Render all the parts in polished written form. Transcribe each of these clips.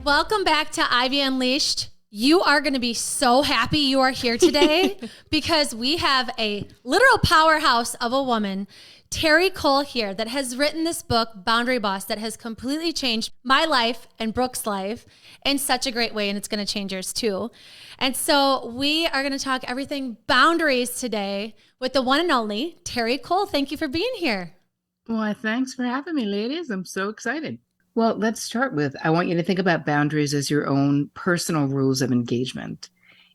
Welcome back to Ivy Unleashed. You are going to be so happy you are here today because we have a literal powerhouse of a woman, Terry Cole, here that has written this book, Boundary Boss, that has completely changed my life and Brooke's life in such a great way, and it's going to change yours too. And so we are going to talk everything boundaries today with the one and only Terry Cole. Thank you for being here. Well, thanks for having me, ladies. I'm so excited. Well, let's start with, I want you to think about boundaries as your own personal rules of engagement.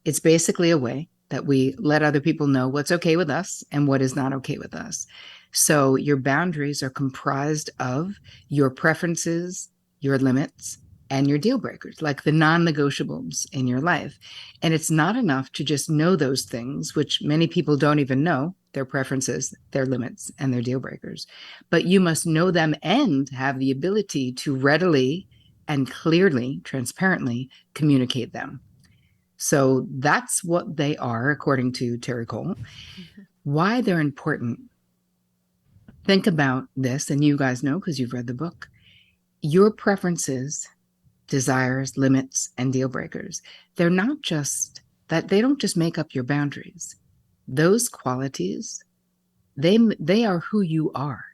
It's basically a way that we let other people know what's okay with us and what is not okay with us. So your boundaries are comprised of your preferences, your limits, and your deal breakers, like the non-negotiables in your life. And it's not enough to just know those things, which many people don't even know, their preferences, their limits, and their deal breakers. But you must know them and have the ability to readily and clearly, transparently communicate them. So that's what they are, according to Terry Cole. Why they're important. Think about this, and you guys know because you've read the book. Your preferences, desires, limits, and deal breakers, they're not just that, they don't just make up your boundaries. Those qualities, they are who you are.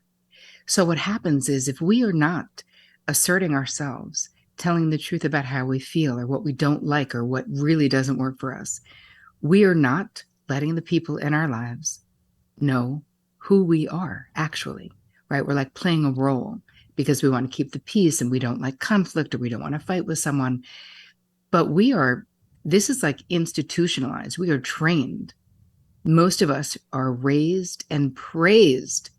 So what happens is if we are not asserting ourselves, telling the truth about how we feel or what we don't like or what really doesn't work for us, we are not letting the people in our lives know who we are actually, right? We're like playing a role because we want to keep the peace and we don't like conflict or we don't want to fight with someone. But this is like institutionalized. We are trained. Most of us are raised and praised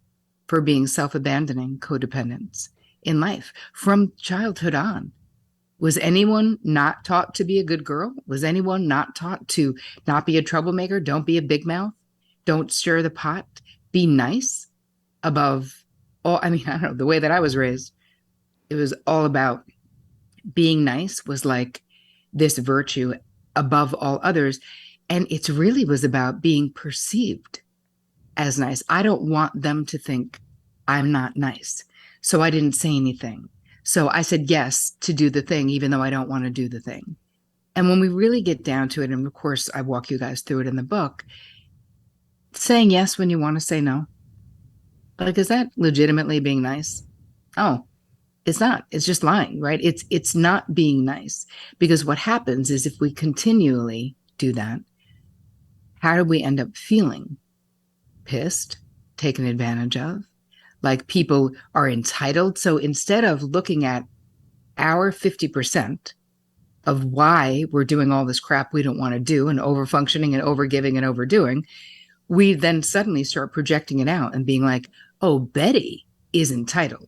for being self-abandoning codependents in life from childhood on. Was anyone not taught to be a good girl? Was anyone not taught to not be a troublemaker? Don't be a big mouth. Don't stir the pot. Be nice above all. I don't know, the way that I was raised, it was all about being nice was like this virtue above all others. And it really was about being perceived as nice. I don't want them to think I'm not nice. So I didn't say anything. So I said yes to do the thing, even though I don't want to do the thing. And when we really get down to it, and of course, I walk you guys through it in the book, saying yes when you want to say no. Like, is that legitimately being nice? Oh, it's not. It's just lying, right? It's not being nice. Because what happens is if we continually do that, how do we end up feeling? Pissed, taken advantage of, like people are entitled. So instead of looking at our 50% of why we're doing all this crap we don't want to do and overfunctioning and overgiving and overdoing, we then suddenly start projecting it out and being like, oh, Betty is entitled.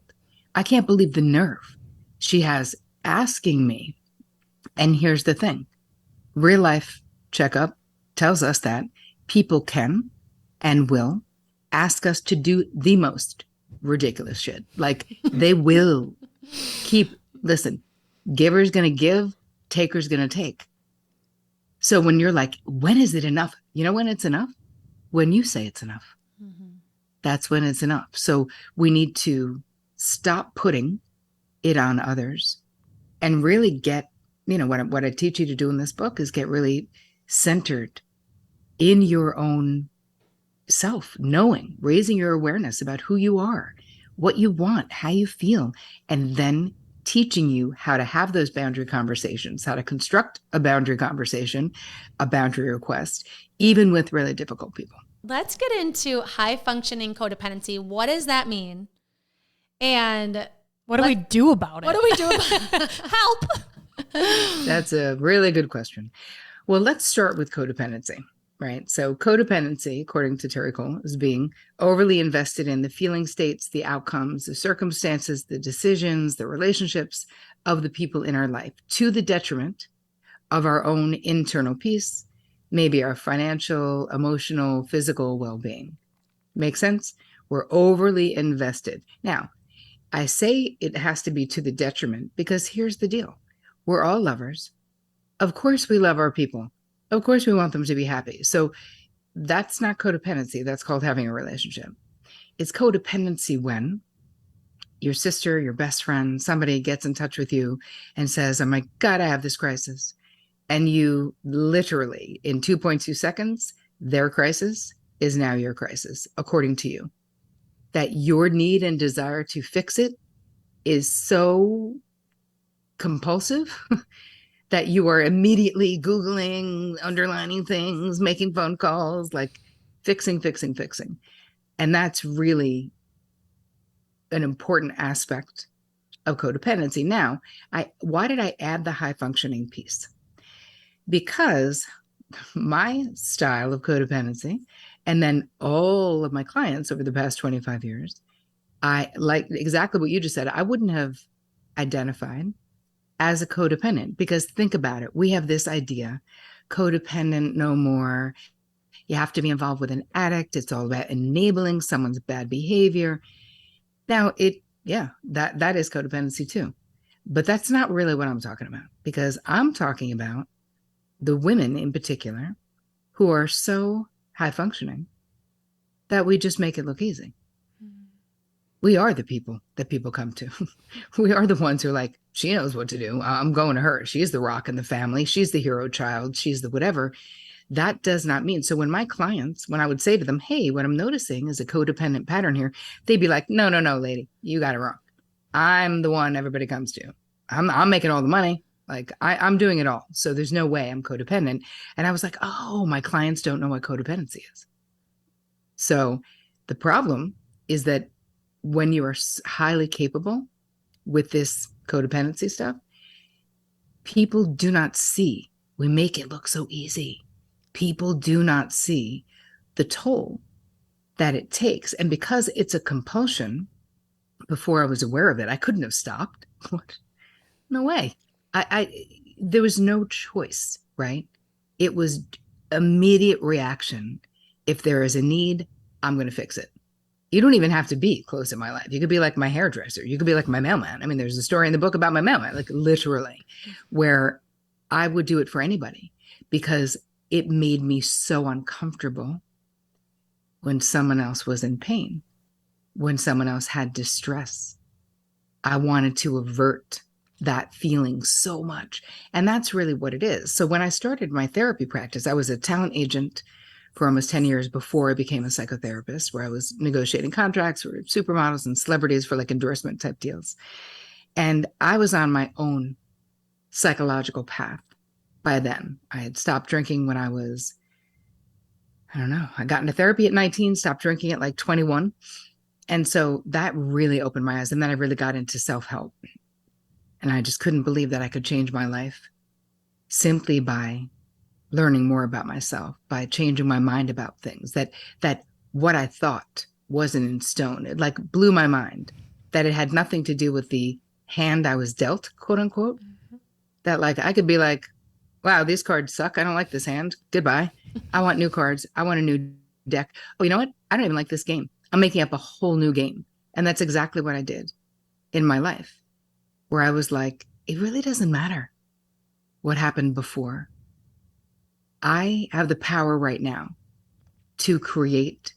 I can't believe the nerve she has asking me. And here's the thing. Real life checkup tells us that people can and will ask us to do the most ridiculous shit. Like they will listen, giver's going to give, taker's going to take. So when you're like, when is it enough? You know when it's enough? When you say it's enough. Mm-hmm. That's when it's enough. So we need to stop putting it on others and really get, what I teach you to do in this book is get really centered in your own self, knowing, raising your awareness about who you are, what you want, how you feel, and then teaching you how to have those boundary conversations, how to construct a boundary conversation, a boundary request, even with really difficult people. Let's get into high functioning codependency. What does that mean? And what do we do about it? What do we do about it? Help. That's a really good question. Well, let's start with codependency, right? So codependency, according to Terry Cole, is being overly invested in the feeling states, the outcomes, the circumstances, the decisions, the relationships of the people in our life to the detriment of our own internal peace, maybe our financial, emotional, physical well-being. Make sense? We're overly invested. Now, I say it has to be to the detriment because here's the deal. We're all lovers. Of course we love our people. Of course we want them to be happy. So that's not codependency. That's called having a relationship. It's codependency when your sister, your best friend, somebody gets in touch with you and says, oh my God, I have this crisis. And you literally, in 2.2 seconds, their crisis is now your crisis, according to you. That your need and desire to fix it is so compulsive that you are immediately Googling, underlining things, making phone calls, like fixing, fixing, fixing. And that's really an important aspect of codependency. Now, why did I add the high functioning piece? Because my style of codependency, and then all of my clients over the past 25 years, I like exactly what you just said. I wouldn't have identified as a codependent because think about it. We have this idea codependent, no more. You have to be involved with an addict. It's all about enabling someone's bad behavior. Now, yeah, that is codependency too. But that's not really what I'm talking about because I'm talking about the women in particular who are so high functioning that we just make it look easy. We are the people that people come to. We are the ones who are like, she knows what to do. I'm going to her. She's the rock in the family. She's the hero child. She's the whatever. That does not mean. So when my clients, when I would say to them, hey, what I'm noticing is a codependent pattern here, they'd be like, no, lady, you got it wrong. I'm the one everybody comes to. I'm making all the money. Like I'm doing it all. So there's no way I'm codependent. And I was like, oh, my clients don't know what codependency is. So the problem is that when you are highly capable with this codependency stuff, people do not see. We make it look so easy. People do not see the toll that it takes. And because it's a compulsion, before I was aware of it, I couldn't have stopped. No way. There was no choice, right? It was immediate reaction. If there is a need, I'm going to fix it. You don't even have to be close in my life. You could be like my hairdresser. You could be like my mailman. I mean, there's a story in the book about my mailman, like literally, where I would do it for anybody because it made me so uncomfortable when someone else was in pain, when someone else had distress. I wanted to avert that feeling so much. And that's really what it is. So when I started my therapy practice, I was a talent agent for almost 10 years before I became a psychotherapist, where I was negotiating contracts for supermodels and celebrities for like endorsement type deals. And I was on my own psychological path by then. I had stopped drinking when I was, I don't know, I got into therapy at 19, stopped drinking at like 21. And so that really opened my eyes. And then I really got into self-help. And I just couldn't believe that I could change my life simply by learning more about myself, by changing my mind about things, that what I thought wasn't in stone. It like blew my mind, that it had nothing to do with the hand I was dealt, quote unquote. Mm-hmm. That like I could be like, wow, these cards suck. I don't like this hand. Goodbye. I want new cards. I want a new deck. Oh, you know what? I don't even like this game. I'm making up a whole new game. And that's exactly what I did in my life, where I was like, it really doesn't matter what happened before. I have the power right now to create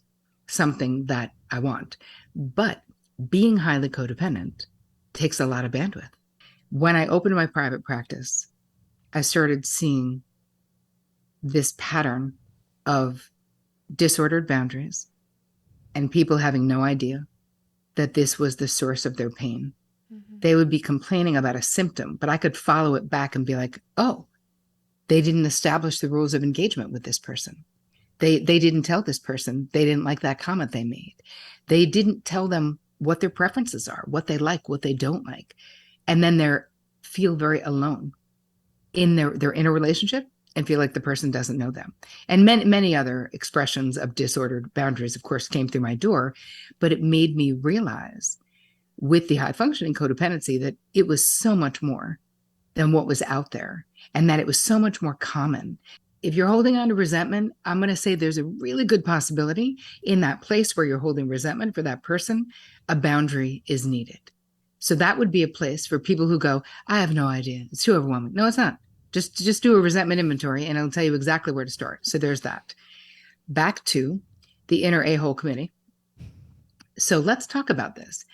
something that I want. But being highly codependent takes a lot of bandwidth. When I opened my private practice, I started seeing this pattern of disordered boundaries and people having no idea that this was the source of their pain. Mm-hmm. They would be complaining about a symptom, but I could follow it back and be like, oh, they didn't establish the rules of engagement with this person. They didn't tell this person they didn't like that comment they made. They didn't tell them what their preferences are, what they like, what they don't like. And then they feel very alone in their inner relationship and feel like the person doesn't know them. And many other expressions of disordered boundaries, of course, came through my door, but it made me realize with the high functioning codependency that it was so much more than what was out there, and that it was so much more common. If you're holding on to resentment, I'm going to say there's a really good possibility in that place where you're holding resentment for that person, a boundary is needed. So that would be a place for people who go, I have no idea. It's too overwhelming. No, it's not. Just do a resentment inventory and it'll tell you exactly where to start. So there's that. Back to the inner a-hole committee. So let's talk about this.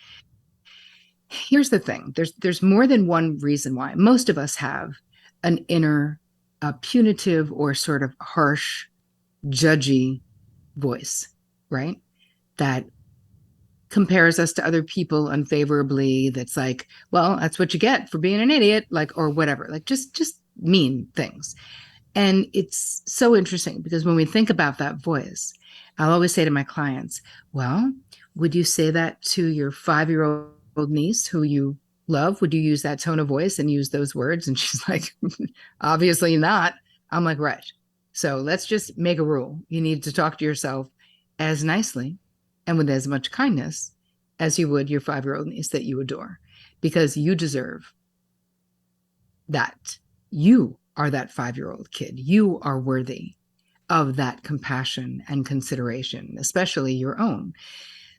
Here's the thing. There's more than one reason why. Most of us have an inner punitive or sort of harsh, judgy voice, right? That compares us to other people unfavorably. That's like, well, that's what you get for being an idiot, like, or whatever, like just mean things. And it's so interesting because when we think about that voice, I'll always say to my clients, well, would you say that to your 5-year-old niece who you love? Would you use that tone of voice and use those words? And she's like, obviously not. I'm like, right. So let's just make a rule. You need to talk to yourself as nicely and with as much kindness as you would your 5-year-old niece that you adore, because you deserve that. You are that 5-year-old kid. You are worthy of that compassion and consideration, especially your own.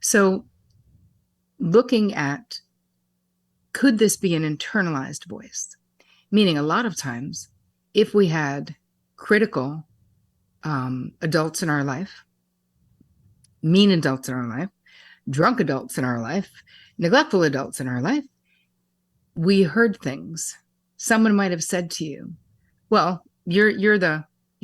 So, looking at, could this be an internalized voice? Meaning, a lot of times, if we had critical adults in our life, mean adults in our life, drunk adults in our life, neglectful adults in our life, we heard things. Someone might have said to you, well, your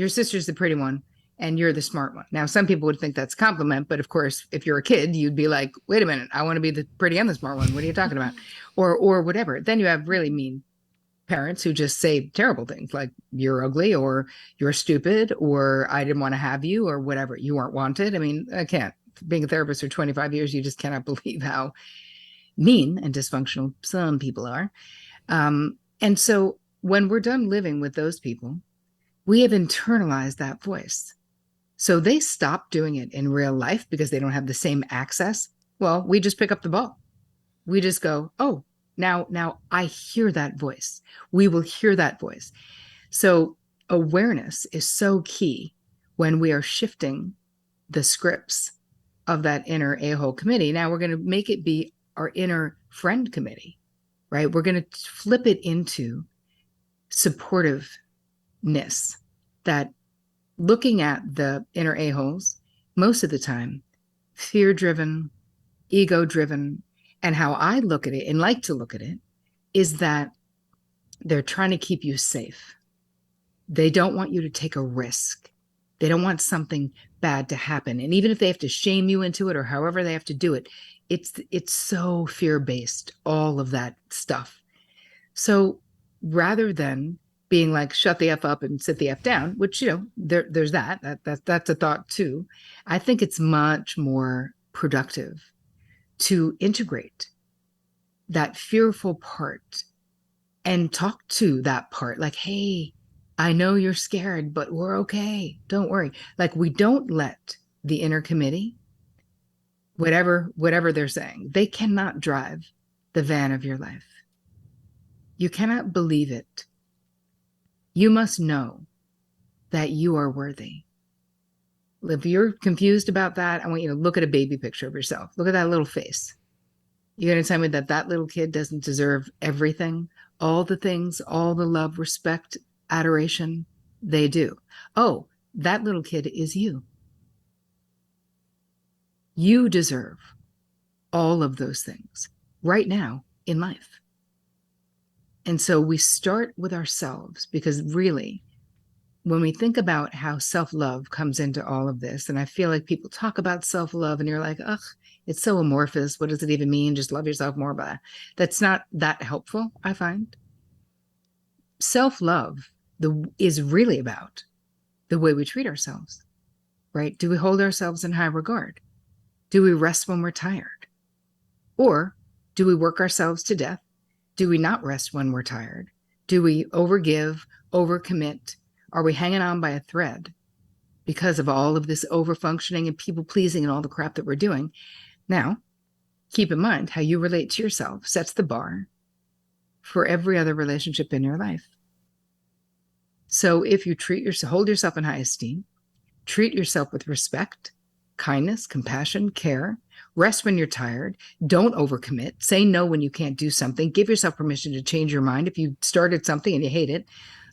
sister's the pretty one and you're the smart one. Now, some people would think that's a compliment, but of course, if you're a kid, you'd be like, wait a minute, I want to be the pretty and the smart one. What are you talking about? Or whatever. Then you have really mean parents who just say terrible things like you're ugly or you're stupid or I didn't want to have you or whatever. You weren't wanted. I mean, I can't. Being a therapist for 25 years, you just cannot believe how mean and dysfunctional some people are. And so when we're done living with those people, we have internalized that voice. So they stop doing it in real life because they don't have the same access. Well, we just pick up the ball. We just go, oh, now I hear that voice. We will hear that voice. So awareness is so key when we are shifting the scripts of that inner a-hole committee. Now we're going to make it be our inner friend committee, right? We're going to flip it into supportiveness, that looking at the inner a-holes, most of the time, fear-driven, ego-driven, and how I look at it and like to look at it is that they're trying to keep you safe. They don't want you to take a risk. They don't want something bad to happen. And even if they have to shame you into it or however they have to do it, it's so fear-based, all of that stuff. So rather than being like, shut the F up and sit the F down, which, there's that's a thought too. I think it's much more productive to integrate that fearful part and talk to that part like, hey, I know you're scared, but we're okay. Don't worry. Like, we don't let the inner committee, whatever they're saying, they cannot drive the van of your life. You cannot believe it. You must know that you are worthy. If you're confused about that, I want you to look at a baby picture of yourself. Look at that little face. You're going to tell me that that little kid doesn't deserve everything, all the things, all the love, respect, adoration? They do. Oh, that little kid is you. You deserve all of those things right now in life. And so we start with ourselves, because really, when we think about how self-love comes into all of this, and I feel like people talk about self-love and you're like, ugh, it's so amorphous. What does it even mean? Just love yourself more. But that's not that helpful, I find. Self-love is really about the way we treat ourselves, right? Do we hold ourselves in high regard? Do we rest when we're tired? Or do we work ourselves to death? Do we not rest when we're tired? Do we overgive, overcommit? Are we hanging on by a thread because of all of this overfunctioning and people pleasing and all the crap that we're doing? Now, keep in mind how you relate to yourself sets the bar for every other relationship in your life. So if you hold yourself in high esteem, treat yourself with respect, kindness, compassion, care, rest when you're tired, don't overcommit, say no when you can't do something, give yourself permission to change your mind if you started something and you hate it,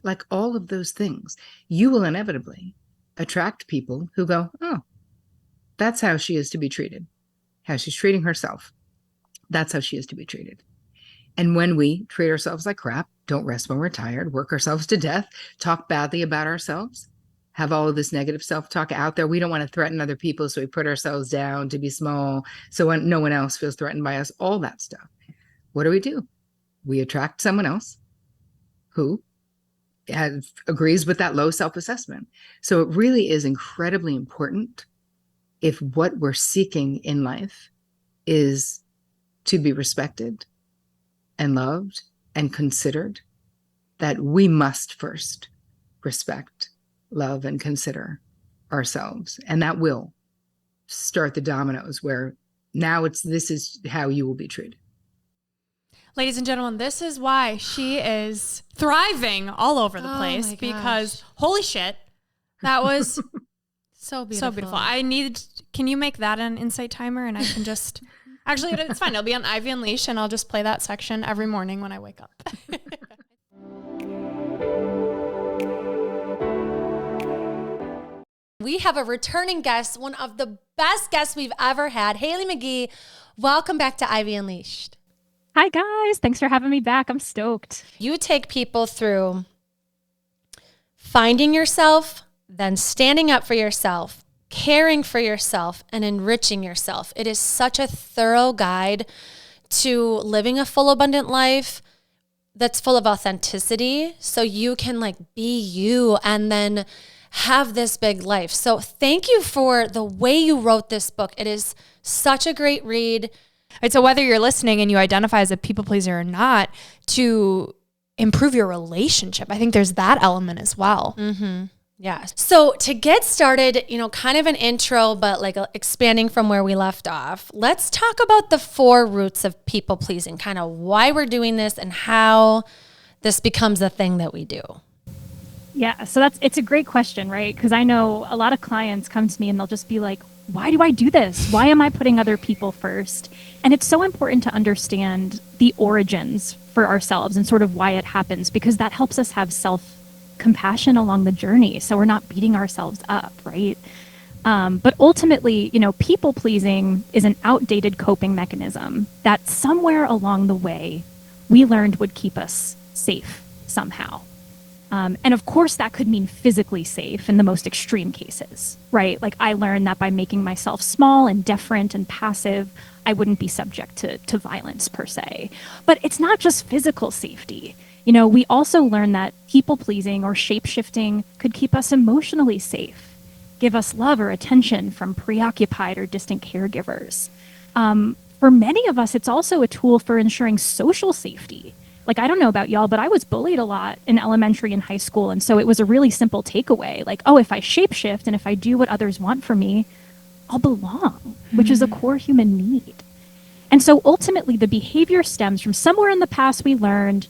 like all of those things, you will inevitably attract people who go, oh, that's how she is to be treated, how she's treating herself. That's how she is to be treated. And when we treat ourselves like crap, don't rest when we're tired, work ourselves to death, talk badly about ourselves, have all of this negative self-talk out there. We don't want to threaten other people, so we put ourselves down to be small so when no one else feels threatened by us, all that stuff. What do? We attract someone else who agrees with that low self-assessment. So it really is incredibly important, if what we're seeking in life is to be respected and loved and considered, that we must first respect, love, and consider ourselves. And that will start the dominoes where now this is how you will be treated. Ladies and gentlemen, this is why she is thriving all over the place, because holy shit, that was so beautiful. So beautiful. Can you make that an insight timer? And I can just, actually, it's fine. It'll be on Ivy Unleashed, and I'll just play that section every morning when I wake up. We have a returning guest, one of the best guests we've ever had, Haley McGee. Welcome back to Ivy Unleashed. Hi, guys. Thanks for having me back. I'm stoked. You take people through finding yourself, then standing up for yourself, caring for yourself, and enriching yourself. It is such a thorough guide to living a full, abundant life that's full of authenticity, so you can be you and then have this big life. So thank you for the way you wrote this book. It is such a great read. Right, so whether you're listening and you identify as a people pleaser or not, to improve your relationship, I think there's that element as well. Mm-hmm. Yeah. So to get started, kind of an intro, but expanding from where we left off, let's talk about the 4 roots of people pleasing, kind of why we're doing this and how this becomes a thing that we do. Yeah, so it's a great question, right? Because I know a lot of clients come to me and they'll just be like, why do I do this? Why am I putting other people first? And it's so important to understand the origins for ourselves and sort of why it happens, because that helps us have self-compassion along the journey, so we're not beating ourselves up, right? But ultimately, people pleasing is an outdated coping mechanism that somewhere along the way we learned would keep us safe somehow. And of course, that could mean physically safe in the most extreme cases, right? I learned that by making myself small and deferent and passive, I wouldn't be subject to violence per se. But it's not just physical safety. We also learned that people-pleasing or shape-shifting could keep us emotionally safe, give us love or attention from preoccupied or distant caregivers. For many of us, it's also a tool for ensuring social safety. I don't know about y'all, but I was bullied a lot in elementary and high school. And so it was a really simple takeaway. If I shapeshift and if I do what others want from me, I'll belong, which is a core human need. And so ultimately the behavior stems from somewhere in the past we learned,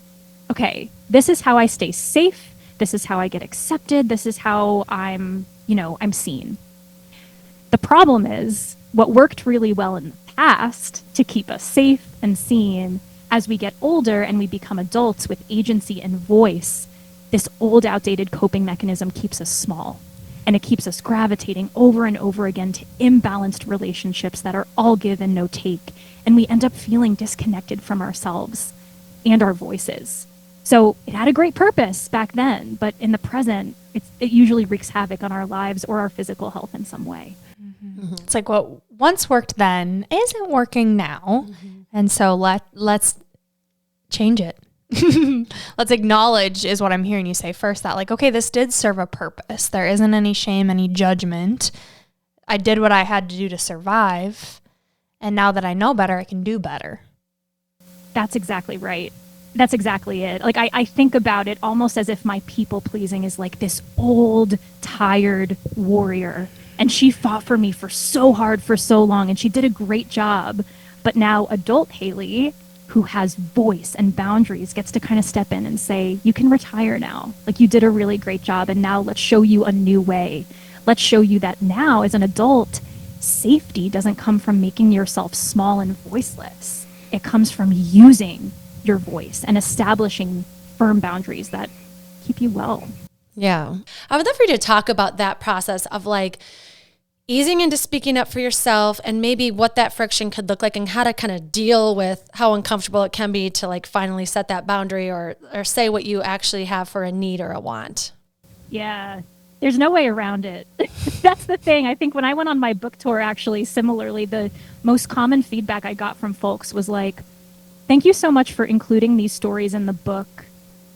okay, this is how I stay safe. This is how I get accepted. This is how I'm seen. The problem is what worked really well in the past to keep us safe and seen, as we get older and we become adults with agency and voice, this old, outdated coping mechanism keeps us small. And it keeps us gravitating over and over again to imbalanced relationships that are all give and no take. And we end up feeling disconnected from ourselves and our voices. So it had a great purpose back then, but in the present, it usually wreaks havoc on our lives or our physical health in some way. Mm-hmm. It's what once worked then isn't working now. Mm-hmm. And so let's change it. Let's acknowledge, is what I'm hearing you say first, that okay, this did serve a purpose. There isn't any shame, any judgment. I did what I had to do to survive. And now that I know better, I can do better. That's exactly right. That's exactly it. I think about it almost as if my people pleasing is this old, tired warrior. And she fought for me for so hard for so long, and she did a great job. But now adult Haley, who has voice and boundaries, gets to kind of step in and say, you can retire now. You did a really great job, and now let's show you a new way. Let's show you that now, as an adult, safety doesn't come from making yourself small and voiceless. It comes from using your voice and establishing firm boundaries that keep you well. Yeah. I would love for you to talk about that process of easing into speaking up for yourself and maybe what that friction could look like and how to kind of deal with how uncomfortable it can be to like finally set that boundary or say what you actually have for a need or a want. Yeah, there's no way around it. That's the thing. I think when I went on my book tour, actually, similarly, the most common feedback I got from folks was like, thank you so much for including these stories in the book.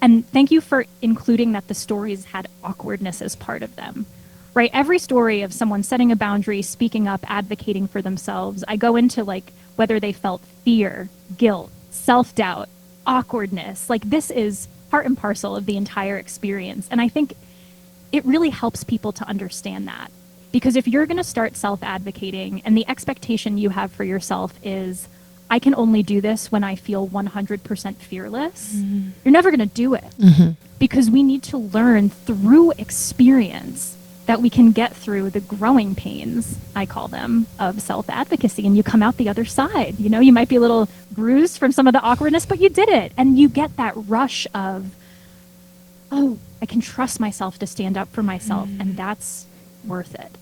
And thank you for including that the stories had awkwardness as part of them. Right? Every story of someone setting a boundary, speaking up, advocating for themselves, I go into like whether they felt fear, guilt, self-doubt, awkwardness. Like this is part and parcel of the entire experience. And I think it really helps people to understand that. Because if you're going to start self-advocating and the expectation you have for yourself is, I can only do this when I feel 100% fearless, you're never going to do it. Because we need to learn through experience that we can get through the growing pains, I call them, of self-advocacy, and you come out the other side. You know, you might be a little bruised from some of the awkwardness, but you did it. And you get that rush of, oh, I can trust myself to stand up for myself, and that's worth it.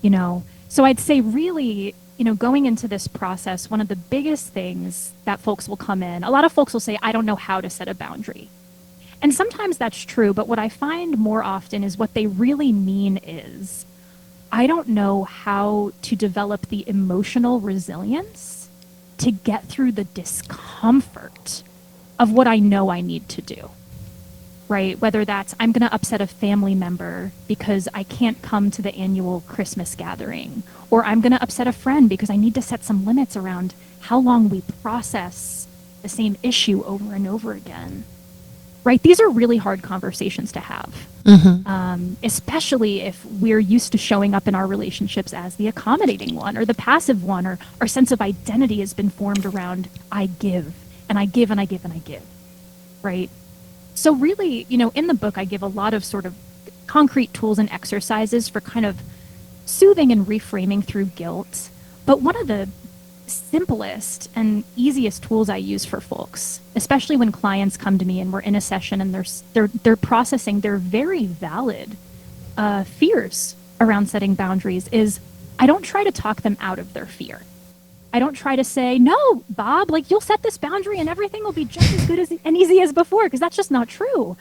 You know, so I'd say really, you know, going into this process, one of the biggest things that folks will come in, a lot of folks will say, I don't know how to set a boundary. And sometimes that's true, but what I find more often is what they really mean is, I don't know how to develop the emotional resilience to get through the discomfort of what I know I need to do, right? Whether that's, I'm going to upset a family member because I can't come to the annual Christmas gathering, or I'm going to upset a friend because I need to set some limits around how long we process the same issue over and over again. Right? These are really hard conversations to have, especially if we're used to showing up in our relationships as the accommodating one or the passive one, or our sense of identity has been formed around I give and I give and I give and I give, right? So really, you know, in the book, I give a lot of sort of concrete tools and exercises for kind of soothing and reframing through guilt. But one of the simplest and easiest tools I use for folks, especially when clients come to me and we're in a session and they're processing their very valid fears around setting boundaries, is I don't try to talk them out of their fear. I don't try to say, no, Bob, like you'll set this boundary and everything will be just as good as and easy as before, because that's just not true.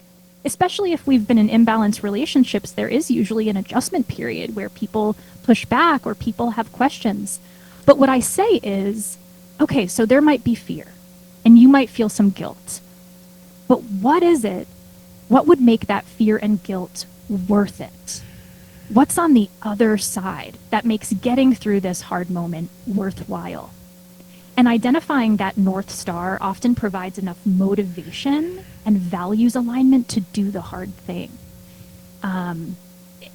Especially if we've been in imbalanced relationships, there is usually an adjustment period where people push back or people have questions. But what I say is, okay, so there might be fear and you might feel some guilt, but what is it? What would make that fear and guilt worth it? What's on the other side that makes getting through this hard moment worthwhile? And identifying that North Star often provides enough motivation and values alignment to do the hard thing.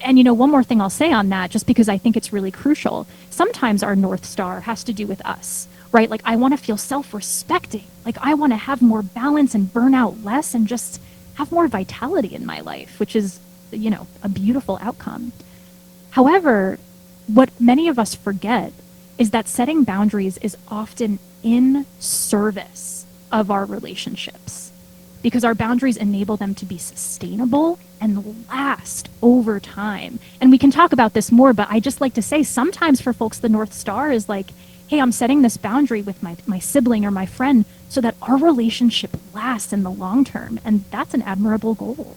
And, you know, one more thing I'll say on that, just because I think it's really crucial. Sometimes our North Star has to do with us, right? Like, I want to feel self-respecting. Like, I want to have more balance and burn out less and just have more vitality in my life, which is, you know, a beautiful outcome. However, what many of us forget is that setting boundaries is often in service of our relationships, because our boundaries enable them to be sustainable and last over time. And we can talk about this more, but I just like to say sometimes for folks, the North Star is like, hey, I'm setting this boundary with my sibling or my friend so that our relationship lasts in the long term. And that's an admirable goal.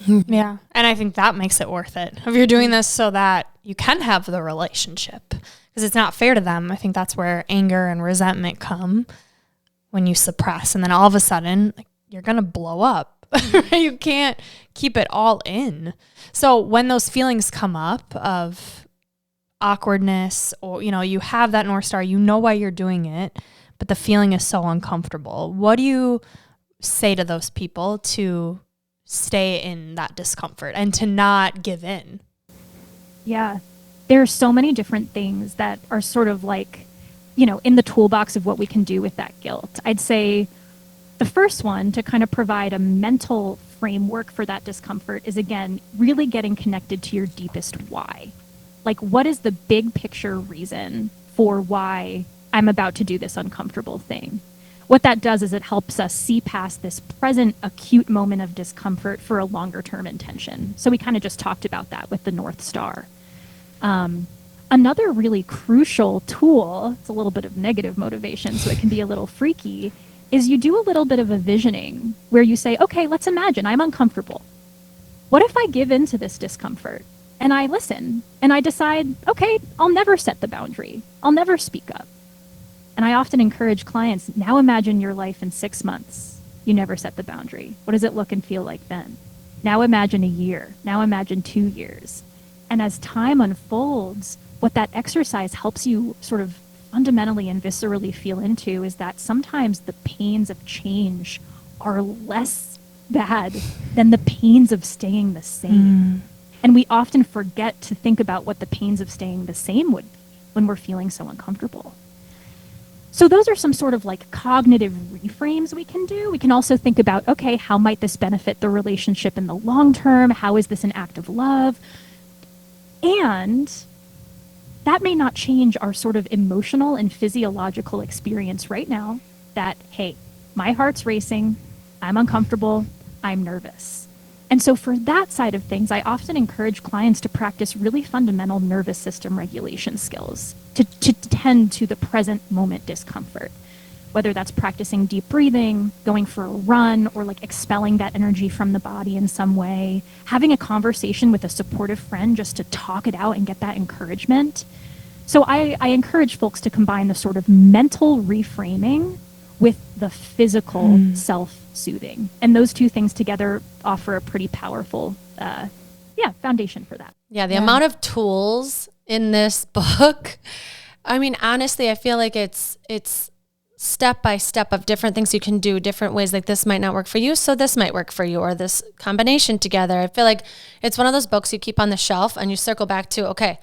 Yeah. And I think that makes it worth it. If you're doing this so that you can have the relationship, because it's not fair to them. I think that's where anger and resentment come when you suppress. And then all of a sudden, like, you're going to blow up. You can't keep it all in. So when those feelings come up of awkwardness, or, you know, you have that North Star, you know why you're doing it, but the feeling is so uncomfortable. What do you say to those people to stay in that discomfort and to not give in? Yeah, there are so many different things that are sort of like, you know, in the toolbox of what we can do with that guilt. I'd say the first one, to kind of provide a mental framework for that discomfort, is, again, really getting connected to your deepest why. Like, what is the big picture reason for why I'm about to do this uncomfortable thing? What that does is it helps us see past this present acute moment of discomfort for a longer term intention. So we kind of just talked about that with the North Star. Another really crucial tool, it's a little bit of negative motivation, so it can be a little freaky, is you do a little bit of a visioning where you say, okay, let's imagine I'm uncomfortable. What if I give in to this discomfort and I listen and I decide, okay, I'll never set the boundary. I'll never speak up. And I often encourage clients, now imagine your life in 6 months. You never set the boundary. What does it look and feel like then? Now imagine a year. Now imagine 2 years. And as time unfolds, what that exercise helps you sort of fundamentally and viscerally feel into is that sometimes the pains of change are less bad than the pains of staying the same. And we often forget to think about what the pains of staying the same would be when we're feeling so uncomfortable. So those are some sort of like cognitive reframes we can do. We can also think about, okay, how might this benefit the relationship in the long term? How is this an act of love? And that may not change our sort of emotional and physiological experience right now that, hey, my heart's racing, I'm uncomfortable, I'm nervous. And so for that side of things, I often encourage clients to practice really fundamental nervous system regulation skills to tend to the present moment discomfort, whether that's practicing deep breathing, going for a run, or like expelling that energy from the body in some way, having a conversation with a supportive friend just to talk it out and get that encouragement. So I encourage folks to combine the sort of mental reframing with the physical self-soothing. And those two things together offer a pretty powerful foundation for that. Yeah, the amount of tools in this book, I mean, honestly, I feel like it's step by step of different things you can do, different ways. Like this might not work for you, so this might work for you, or this combination together. I feel like it's one of those books you keep on the shelf and you circle back to, okay,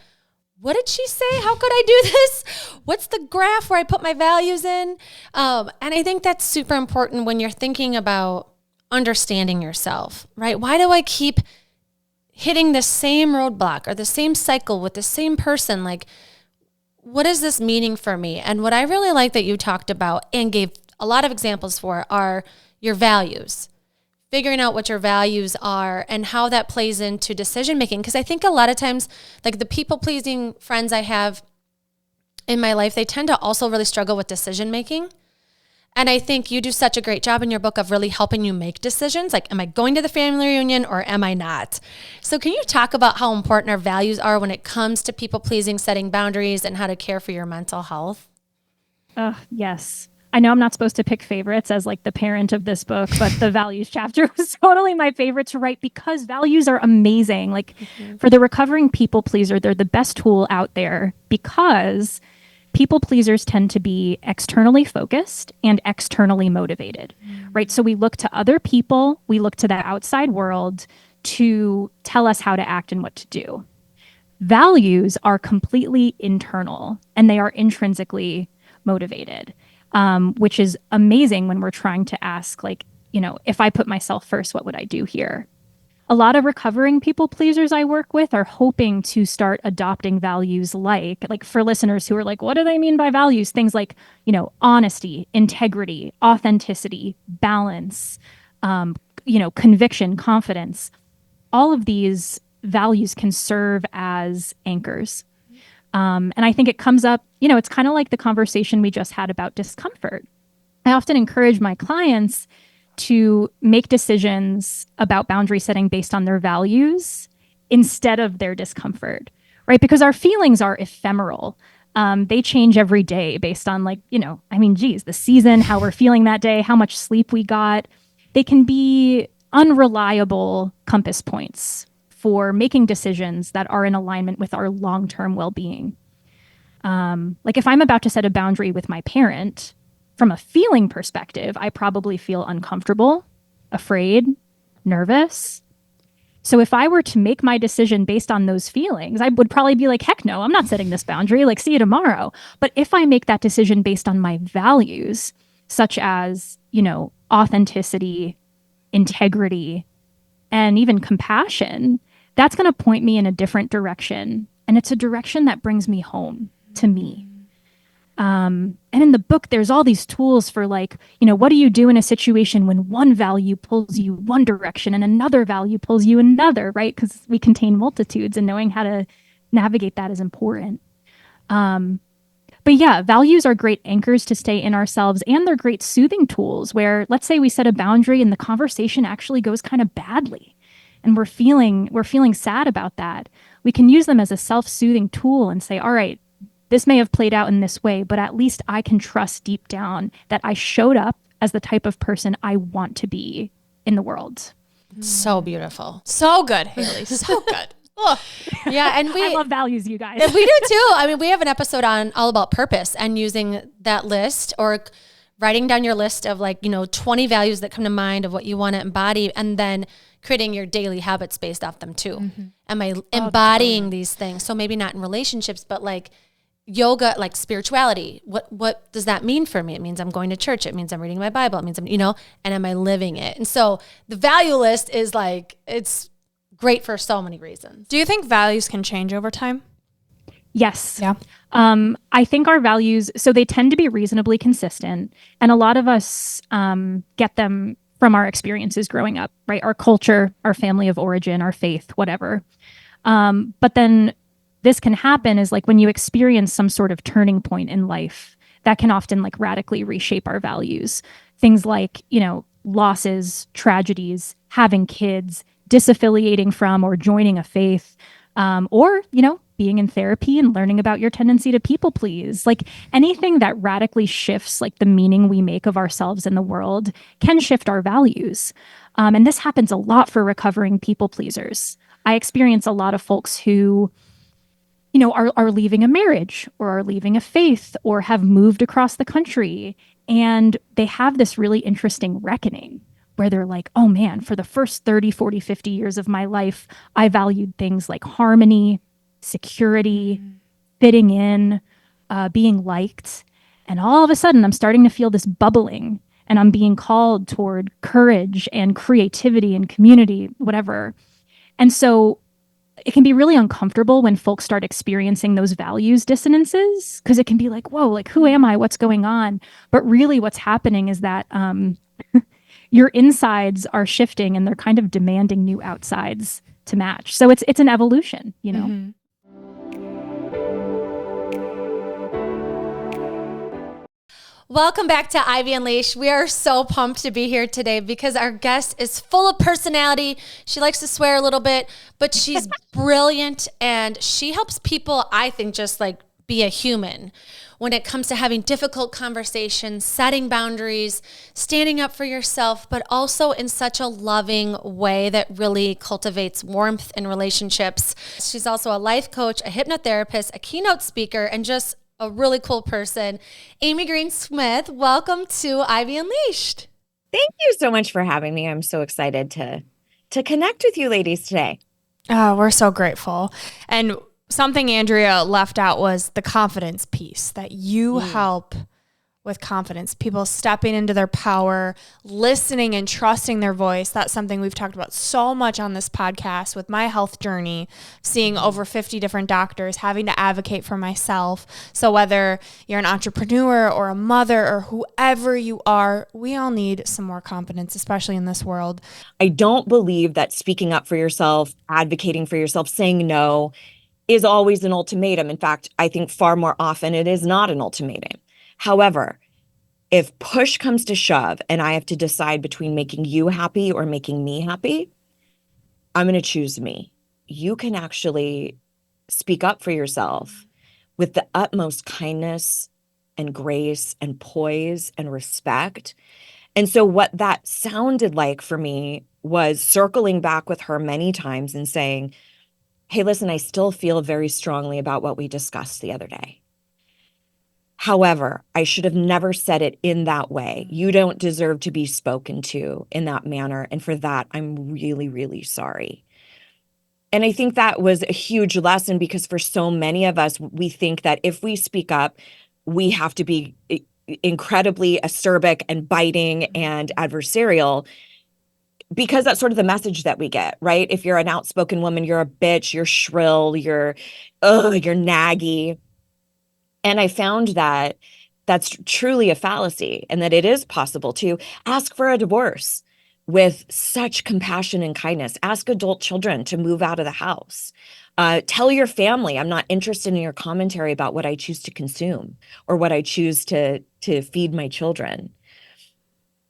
what did she say? How could I do this? What's the graph where I put my values in? And I think that's super important when you're thinking about understanding yourself, right? Why do I keep hitting the same roadblock or the same cycle with the same person? Like, what is this meaning for me? And what I really like that you talked about and gave a lot of examples for are your values. Figuring out what your values are and how that plays into decision making. Because I think a lot of times, like the people pleasing friends I have in my life, they tend to also really struggle with decision making. And I think you do such a great job in your book of really helping you make decisions. Like, am I going to the family reunion or am I not? So can you talk about how important our values are when it comes to people pleasing, setting boundaries, and how to care for your mental health? Yes. I know I'm not supposed to pick favorites as like the parent of this book, but the values chapter was totally my favorite to write because values are amazing. Like for the recovering people pleaser, they're the best tool out there because people pleasers tend to be externally focused and externally motivated, right? So we look to other people, we look to the outside world to tell us how to act and what to do. Values are completely internal and they are intrinsically motivated. Which is amazing when we're trying to ask, like, you know, if I put myself first, what would I do here? A lot of recovering people pleasers I work with are hoping to start adopting values like for listeners who are like, what do they mean by values? Things like, you know, honesty, integrity, authenticity, balance, conviction, confidence. All of these values can serve as anchors. And I think it comes up, you know, it's kind of like the conversation we just had about discomfort. I often encourage my clients to make decisions about boundary setting based on their values instead of their discomfort, right? Because our feelings are ephemeral. They change every day based on the season, how we're feeling that day, how much sleep we got. They can be unreliable compass points for making decisions that are in alignment with our long-term well-being. Like if I'm about to set a boundary with my parent, from a feeling perspective, I probably feel uncomfortable, afraid, nervous. So if I were to make my decision based on those feelings, I would probably be like, heck no, I'm not setting this boundary, like see you tomorrow. But if I make that decision based on my values, such as, authenticity, integrity, and even compassion, that's going to point me in a different direction. And it's a direction that brings me home to me. And in the book, there's all these tools for what do you do in a situation when one value pulls you one direction and another value pulls you another, right? Because we contain multitudes and knowing how to navigate that is important. But yeah, values are great anchors to stay in ourselves, and they're great soothing tools where, let's say we set a boundary and the conversation actually goes kind of badly and we're feeling sad about that. We can use them as a self-soothing tool and say, all right, this may have played out in this way, but at least I can trust deep down that I showed up as the type of person I want to be in the world. So beautiful. So good, Haley. So good. Oh. Yeah, and I love values, you guys. we do too. I mean, we have an episode on all about purpose and using that list or writing down your list of 20 values that come to mind of what you want to embody, and then creating your daily habits based off them too. Mm-hmm. Am I embodying these things? So maybe not in relationships, but like yoga, like spirituality. What does that mean for me? It means I'm going to church. It means I'm reading my Bible. It means and am I living it? And so the value list is it's great for so many reasons. Do you think values can change over time? Yes. Yeah. I think our values, so they tend to be reasonably consistent. And a lot of us get them from our experiences growing up, right? Our culture, our family of origin, our faith, whatever. But then this can happen is when you experience some sort of turning point in life that can often radically reshape our values. Things like, losses, tragedies, having kids, disaffiliating from or joining a faith, or, being in therapy and learning about your tendency to people please. Anything that radically shifts the meaning we make of ourselves in the world can shift our values. And this happens a lot for recovering people pleasers. I experience a lot of folks who, are leaving a marriage or are leaving a faith or have moved across the country. And they have this really interesting reckoning where they're like, oh man, for the first 30, 40, 50 years of my life, I valued things like harmony, security, fitting in, being liked. And all of a sudden, I'm starting to feel this bubbling and I'm being called toward courage and creativity and community, whatever. And so it can be really uncomfortable when folks start experiencing those values dissonances, because it can be like, whoa, who am I? What's going on? But really what's happening is that your insides are shifting and they're kind of demanding new outsides to match. So it's an evolution, Mm-hmm. Welcome back to Ivy Unleashed. We are so pumped to be here today because our guest is full of personality. She likes to swear a little bit, but she's brilliant and she helps people, I think, just be a human when it comes to having difficult conversations, setting boundaries, standing up for yourself, but also in such a loving way that really cultivates warmth in relationships. She's also a life coach, a hypnotherapist, a keynote speaker, and just a really cool person. Amy Green Smith, welcome to Ivy Unleashed. Thank you so much for having me. I'm so excited to connect with you ladies today. Oh, we're so grateful. And something Andrea left out was the confidence piece, that you help with confidence, people stepping into their power, listening and trusting their voice. That's something we've talked about so much on this podcast with my health journey, seeing over 50 different doctors, having to advocate for myself. So whether you're an entrepreneur or a mother or whoever you are, we all need some more confidence, especially in this world. I don't believe that speaking up for yourself, advocating for yourself, saying no is always an ultimatum. In fact, I think far more often it is not an ultimatum. However, if push comes to shove and I have to decide between making you happy or making me happy, I'm going to choose me. You can actually speak up for yourself with the utmost kindness and grace and poise and respect. And so what that sounded like for me was circling back with her many times and saying, hey, listen, I still feel very strongly about what we discussed the other day. However, I should have never said it in that way. You don't deserve to be spoken to in that manner. And for that, I'm really, really sorry. And I think that was a huge lesson because for so many of us, we think that if we speak up, we have to be incredibly acerbic and biting and adversarial, because that's sort of the message that we get, right? If you're an outspoken woman, you're a bitch, you're shrill, you're naggy. And I found that that's truly a fallacy and that it is possible to ask for a divorce with such compassion and kindness. Ask adult children to move out of the house. Tell your family, I'm not interested in your commentary about what I choose to consume or what I choose to feed my children.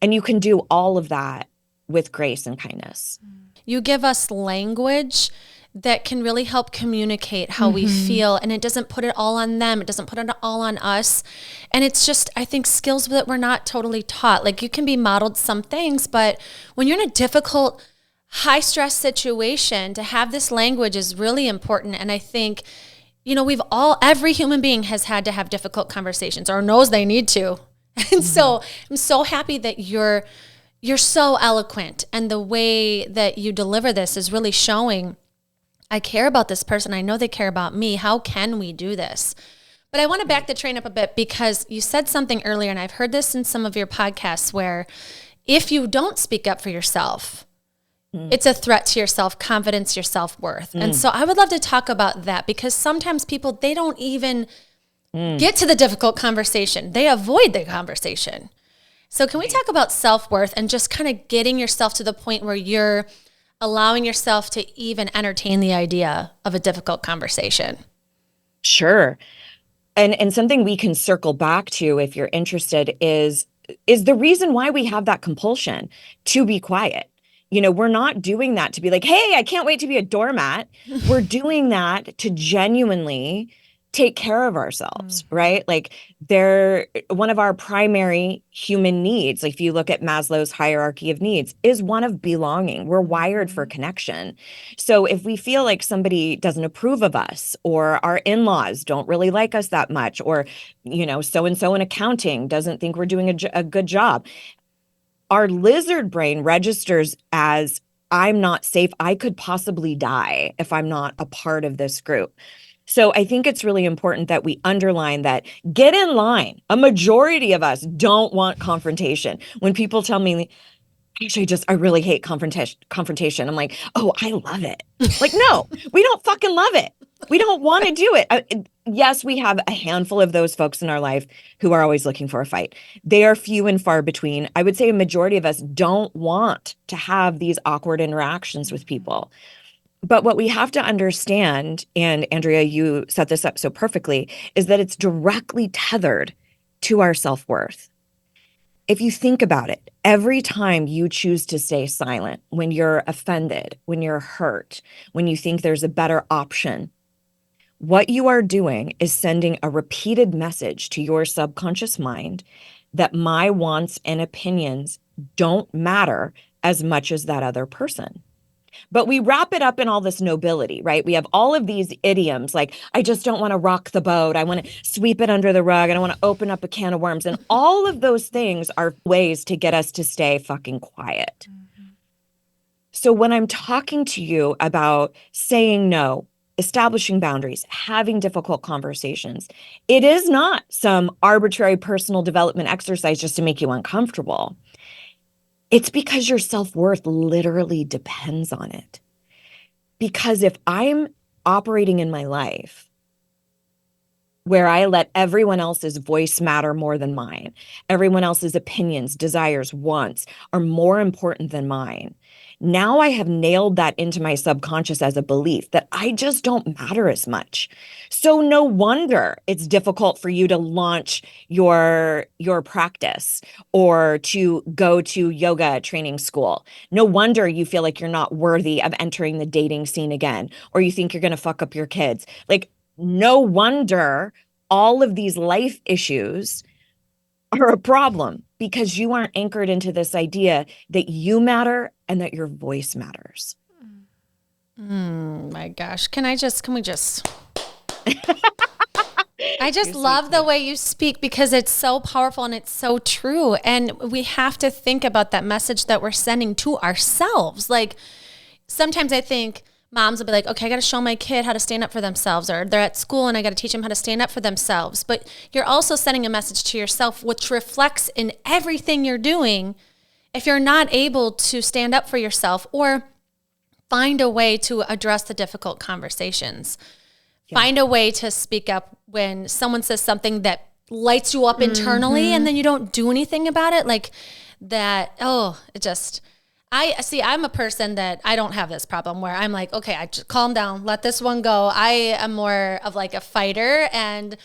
And you can do all of that with grace and kindness. You give us language that can really help communicate how we feel, and it doesn't put it all on them. It doesn't put it all on us. And it's just, I think, skills that we're not totally taught. Like, you can be modeled some things, but when you're in a difficult, high stress situation, to have this language is really important. And I think, every human being has had to have difficult conversations or knows they need to. And so I'm so happy that you're so eloquent, and the way that you deliver this is really showing, I care about this person. I know they care about me. How can we do this? But I want to back the train up a bit, because you said something earlier, and I've heard this in some of your podcasts, where if you don't speak up for yourself, it's a threat to your self-confidence, your self-worth. And so I would love to talk about that, because sometimes people, they don't even get to the difficult conversation. They avoid the conversation. So can we talk about self-worth and just kind of getting yourself to the point where you're allowing yourself to even entertain the idea of a difficult conversation? Sure. And something we can circle back to, if you're interested, is the reason why we have that compulsion to be quiet. We're not doing that to be like, hey, I can't wait to be a doormat. We're doing that to genuinely take care of ourselves, right? Like, they're one of our primary human needs. Like, if you look at Maslow's hierarchy of needs, is one of belonging. We're wired for connection. So if we feel like somebody doesn't approve of us, or our in-laws don't really like us that much, or, so-and-so in accounting doesn't think we're doing a good job, our lizard brain registers as, I'm not safe. I could possibly die if I'm not a part of this group. So I think it's really important that we underline that. Get in line. A majority of us don't want confrontation. When people tell me, actually, I really hate confrontation. I'm like, oh, I love it. Like, no, we don't fucking love it. We don't want to do it. Yes, we have a handful of those folks in our life who are always looking for a fight. They are few and far between. I would say a majority of us don't want to have these awkward interactions with people. But what we have to understand, and Andrea, you set this up so perfectly, is that it's directly tethered to our self-worth. If you think about it, every time you choose to stay silent, when you're offended, when you're hurt, when you think there's a better option, what you are doing is sending a repeated message to your subconscious mind that my wants and opinions don't matter as much as that other person. But we wrap it up in all this nobility, right? We have all of these idioms like, I just don't want to rock the boat. I want to sweep it under the rug. I don't want to open up a can of worms. And all of those things are ways to get us to stay fucking quiet. So when I'm talking to you about saying no, establishing boundaries, having difficult conversations, it is not some arbitrary personal development exercise just to make you uncomfortable. It's because your self-worth literally depends on it. Because if I'm operating in my life where I let everyone else's voice matter more than mine, everyone else's opinions, desires, wants are more important than mine, now I have nailed that into my subconscious as a belief that I just don't matter as much. So no wonder it's difficult for you to launch your practice or to go to yoga training school. No wonder you feel like you're not worthy of entering the dating scene again, or you think you're going to fuck up your kids. Like, no wonder all of these life issues are a problem, because you aren't anchored into this idea that you matter and that your voice matters. My gosh. Can we just I just love the way you speak, because it's so powerful and it's so true. And we have to think about that message that we're sending to ourselves. Like, sometimes I think moms will be like, okay, I got to show my kid how to stand up for themselves, or they're at school and I got to teach them how to stand up for themselves. But you're also sending a message to yourself, which reflects in everything you're doing. If you're not able to stand up for yourself or find a way to address the difficult conversations, find a way to speak up when someone says something that lights you up internally and then you don't do anything about it, like that, I see, I'm a person that I don't have this problem where I'm like, okay, I just calm down, let this one go. I am more of like a fighter, and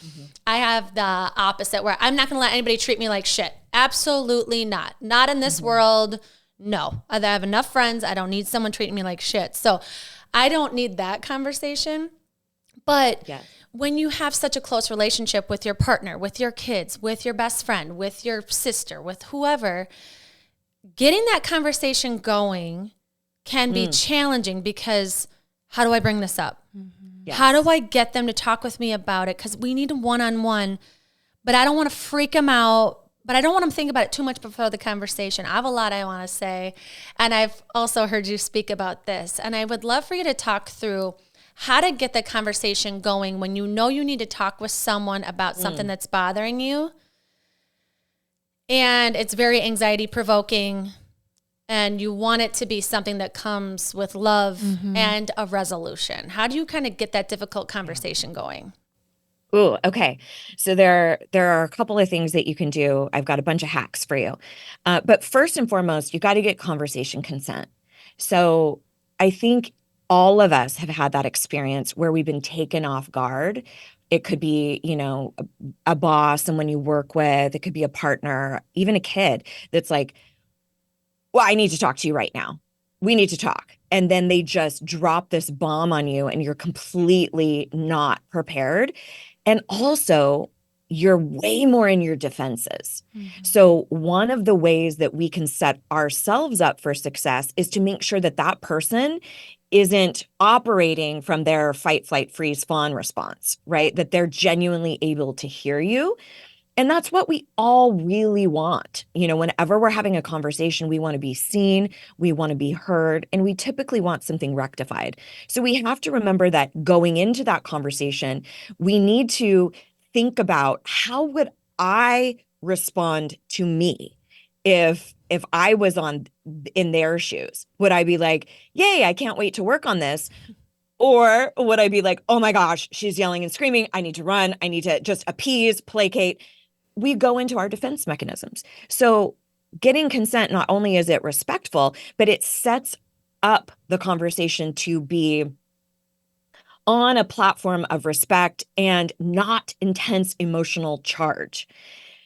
I have the opposite where I'm not going to let anybody treat me like shit. Absolutely not. Not in this world. No, I have enough friends. I don't need someone treating me like shit. So I don't need that conversation. But when you have such a close relationship with your partner, with your kids, with your best friend, with your sister, with whoever, getting that conversation going can be challenging because how do I bring this up? Yes. How do I get them to talk with me about it? Because we need a one-on-one, but I don't want to freak them out, but I don't want them to think about it too much before the conversation. I have a lot I want to say, and I've also heard you speak about this, and I would love for you to talk through how to get the conversation going when you know you need to talk with someone about something that's bothering you. And it's very anxiety provoking, and you want it to be something that comes with love and a resolution. How do you kind of get that difficult conversation going? Ooh, okay. So there are a couple of things that you can do. I've got a bunch of hacks for you. But first and foremost, you got to get conversation consent. So I think all of us have had that experience where we've been taken off guard. It could be, a boss, someone you work with. It could be a partner, even a kid that's like, well, I need to talk to you right now. We need to talk. And then they just drop this bomb on you and you're completely not prepared. And also, you're way more in your defenses. So one of the ways that we can set ourselves up for success is to make sure that that person isn't operating from their fight, flight, freeze, fawn response, right? That they're genuinely able to hear you. And that's what we all really want. Whenever we're having a conversation, we want to be seen, we want to be heard, and we typically want something rectified. So we have to remember that going into that conversation, we need to think about how would I respond to me if I was in their shoes? Would I be like, yay, I can't wait to work on this? Or would I be like, oh my gosh, she's yelling and screaming. I need to run. I need to just appease, placate. We go into our defense mechanisms. So getting consent, not only is it respectful, but it sets up the conversation to be on a platform of respect and not intense emotional charge.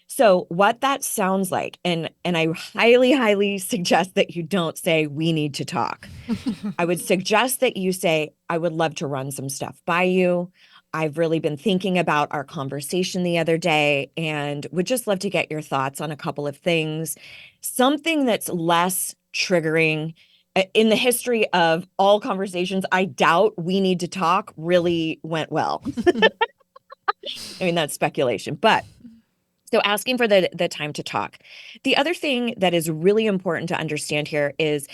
So what that sounds like, and I highly, highly suggest that you don't say, we need to talk. I would suggest that you say, I would love to run some stuff by you. I've really been thinking about our conversation the other day and would just love to get your thoughts on a couple of things. Something that's less triggering. In the history of all conversations, I doubt we need to talk really went well. I mean, that's speculation, but so asking for the time to talk. The other thing that is really important to understand here is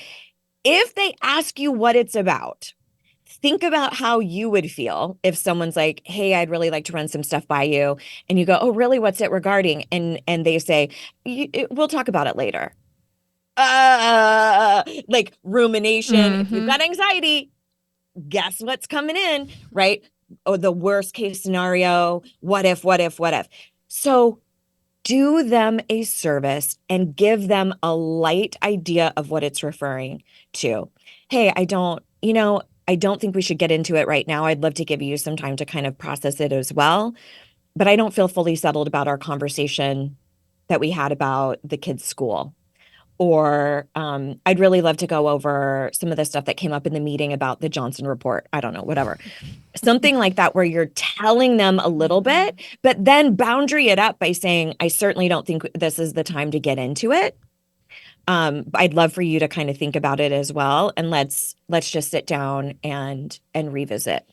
if they ask you what it's about, think about how you would feel if someone's like, hey, I'd really like to run some stuff by you. And you go, oh, really? What's it regarding? And they say, we'll talk about it later. Like rumination. If you've got anxiety, guess what's coming in, right? Oh, the worst case scenario. What if? So do them a service and give them a light idea of what it's referring to. Hey, I don't think we should get into it right now. I'd love to give you some time to kind of process it as well. But I don't feel fully settled about our conversation that we had about the kids' school. Or I'd really love to go over some of the stuff that came up in the meeting about the Johnson report. I don't know, whatever. Something like that where you're telling them a little bit, but then boundary it up by saying, I certainly don't think this is the time to get into it. I'd love for you to kind of think about it as well. And let's just sit down and revisit.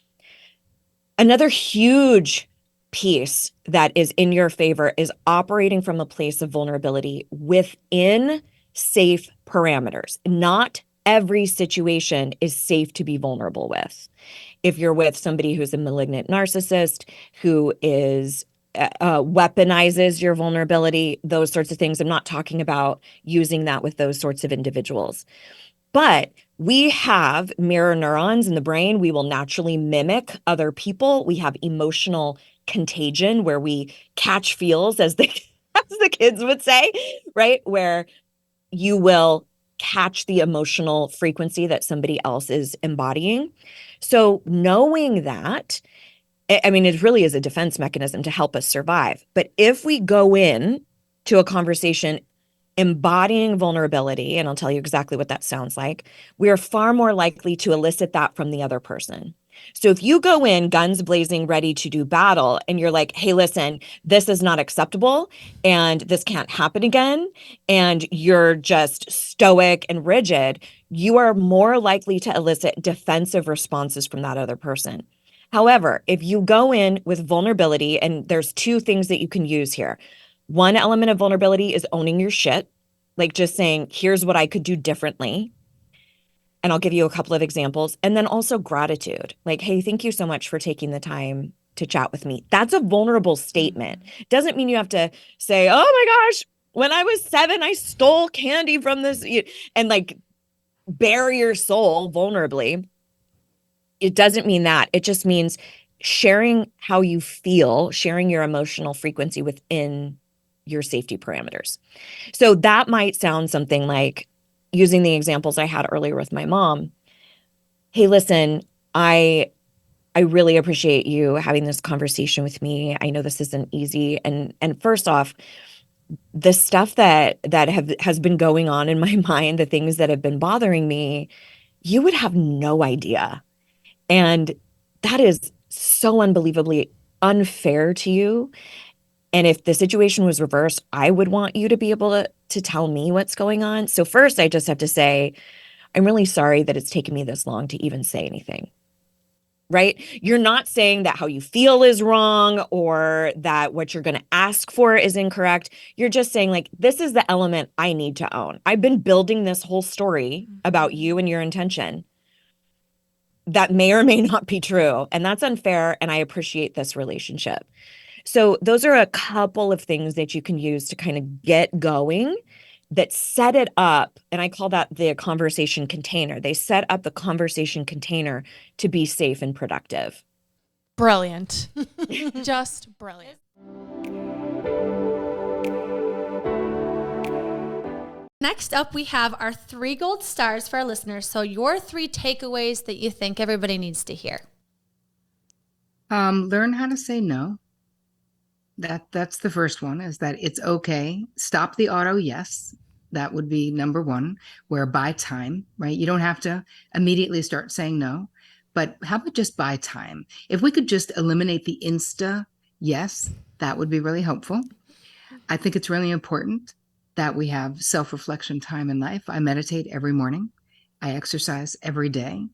Another huge piece that is in your favor is operating from a place of vulnerability within safe parameters. Not every situation is safe to be vulnerable with. If you're with somebody who's a malignant narcissist, who is weaponizes your vulnerability, those sorts of things. I'm not talking about using that with those sorts of individuals. But we have mirror neurons in the brain. We will naturally mimic other people. We have emotional contagion where we catch feels, as the kids would say, right? Where you will catch the emotional frequency that somebody else is embodying. So knowing that, I mean, it really is a defense mechanism to help us survive. But if we go in to a conversation embodying vulnerability, and I'll tell you exactly what that sounds like, we are far more likely to elicit that from the other person. So if you go in guns blazing, ready to do battle, and you're like, hey, listen, this is not acceptable, and this can't happen again, and you're just stoic and rigid, you are more likely to elicit defensive responses from that other person. However, if you go in with vulnerability, and there's two things that you can use here. One element of vulnerability is owning your shit, like just saying, here's what I could do differently. And I'll give you a couple of examples. And then also gratitude, like, hey, thank you so much for taking the time to chat with me. That's a vulnerable statement. Doesn't mean you have to say, oh my gosh, when I was 7, I stole candy from this, and like bare your soul vulnerably. It doesn't mean that. It just means sharing how you feel, sharing your emotional frequency within your safety parameters. So that might sound something like, using the examples I had earlier with my mom. Hey, listen, I really appreciate you having this conversation with me. I know this isn't easy. And first off, the stuff that has been going on in my mind, the things that have been bothering me, you would have no idea. And that is so unbelievably unfair to you. And if the situation was reversed, I would want you to be able to tell me what's going on. So first, I just have to say, I'm really sorry that it's taken me this long to even say anything, right? You're not saying that how you feel is wrong or that what you're going to ask for is incorrect. You're just saying, like, this is the element I need to own. I've been building this whole story about you and your intention that may or may not be true. And that's unfair. And I appreciate this relationship. So those are a couple of things that you can use to kind of get going that set it up. And I call that the conversation container. They set up the conversation container to be safe and productive. Brilliant. Just brilliant. Next up, we have our 3 gold stars for our listeners. So your 3 takeaways that you think everybody needs to hear. Learn how to say no. That's the first one, is that it's okay. Stop the auto yes. That would be number 1, where buy time, right? You don't have to immediately start saying no, but how about just buy time? If we could just eliminate the insta yes, that would be really helpful. I think it's really important that we have self-reflection time in life. I meditate every morning. I exercise every day.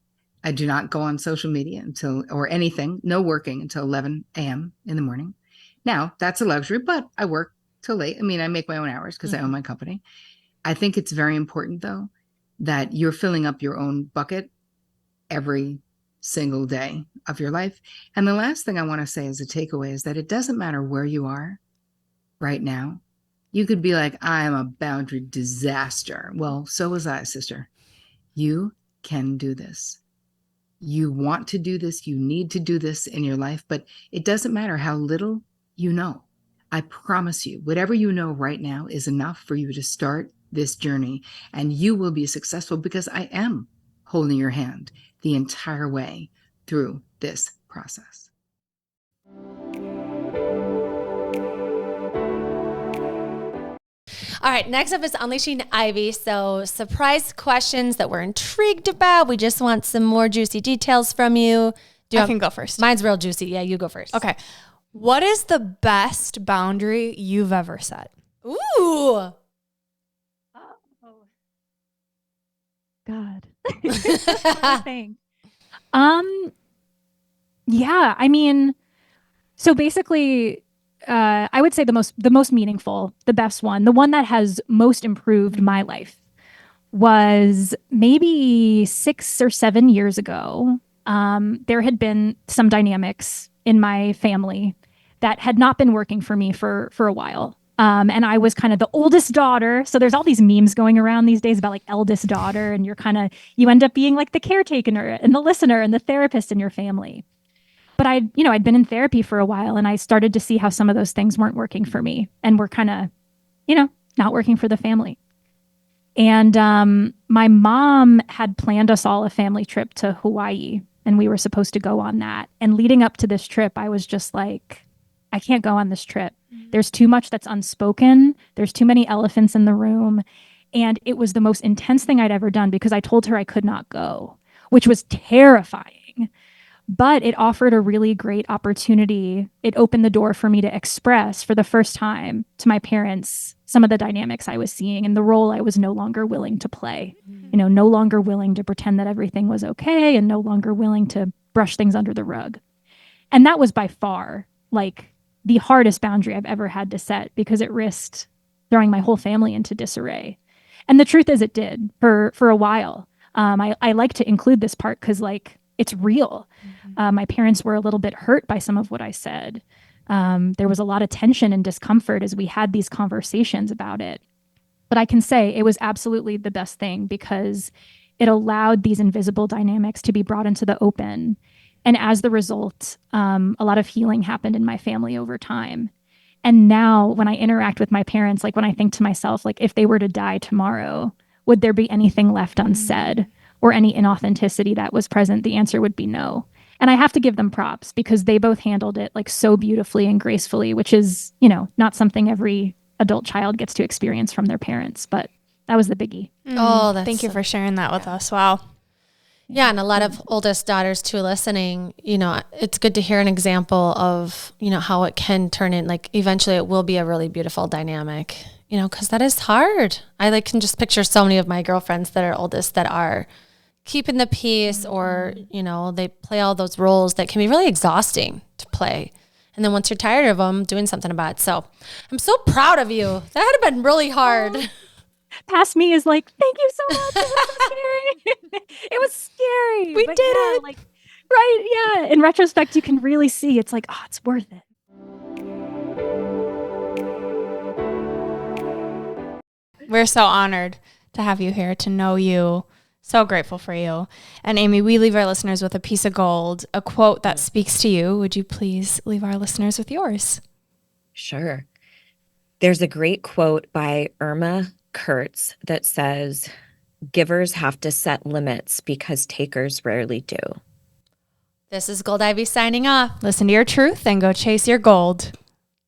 I do not go on social media or anything, no working until 11 a.m. in the morning. Now, that's a luxury, but I work till late. I mean, I make my own hours because I own my company. I think it's very important, though, that you're filling up your own bucket every single day of your life. And the last thing I want to say as a takeaway is that it doesn't matter where you are right now. You could be like, I am a boundary disaster. Well, so was I, sister. You can do this. You want to do this. You need to do this in your life, but it doesn't matter how little you know. I promise you, whatever you know right now is enough for you to start this journey, and you will be successful because I am holding your hand the entire way through this process. All right, next up is Unleashing Ivy. So surprise questions that we're intrigued about. We just want some more juicy details from you. I can go first. Mine's real juicy. Yeah, you go first. Okay. What is the best boundary you've ever set? Ooh. Oh. God. I think. Yeah, I mean, so basically, I would say the most meaningful, the best one, the one that has most improved my life was maybe 6 or 7 years ago. There had been some dynamics in my family that had not been working for me for a while. And I was kind of the oldest daughter. So there's all these memes going around these days about like eldest daughter, and you end up being like the caretaker and the listener and the therapist in your family. But I'd been in therapy for a while, and I started to see how some of those things weren't working for me and were kind of, not working for the family. And my mom had planned us all a family trip to Hawaii, and we were supposed to go on that. And leading up to this trip, I was just like, I can't go on this trip. There's too much that's unspoken. There's too many elephants in the room. And it was the most intense thing I'd ever done because I told her I could not go, which was terrifying. But it offered a really great opportunity. It opened the door for me to express for the first time to my parents some of the dynamics I was seeing and the role I was no longer willing to play. No longer willing to pretend that everything was okay and no longer willing to brush things under the rug. And that was by far like the hardest boundary I've ever had to set because it risked throwing my whole family into disarray. And the truth is it did for a while. I like to include this part because like it's real. My parents were a little bit hurt by some of what I said. There was a lot of tension and discomfort as we had these conversations about it. But I can say it was absolutely the best thing because it allowed these invisible dynamics to be brought into the open. And as the result, a lot of healing happened in my family over time. And now when I interact with my parents, like when I think to myself, like if they were to die tomorrow, would there be anything left unsaid or any inauthenticity that was present? The answer would be no. And I have to give them props because they both handled it like so beautifully and gracefully, which is, not something every adult child gets to experience from their parents. But that was the biggie. Thank you for sharing that with us. Wow. Yeah, and a lot of oldest daughters too listening, it's good to hear an example of, how it can turn in, like eventually it will be a really beautiful dynamic, because that is hard. I can just picture so many of my girlfriends that are oldest that are keeping the peace or, they play all those roles that can be really exhausting to play. And then once you're tired of them, doing something about it. So I'm so proud of you. That had been really hard. Past me is like, thank you so much. It was so scary. It was scary. We did it. Right. Yeah. In retrospect, you can really see it's like, it's worth it. We're so honored to have you here, to know you. So grateful for you. And Amy, we leave our listeners with a piece of gold, a quote that speaks to you. Would you please leave our listeners with yours? Sure. There's a great quote by Irma Kurtz that says, "Givers have to set limits because takers rarely do." This is Gold Ivy signing off. Listen to your truth and go chase your gold.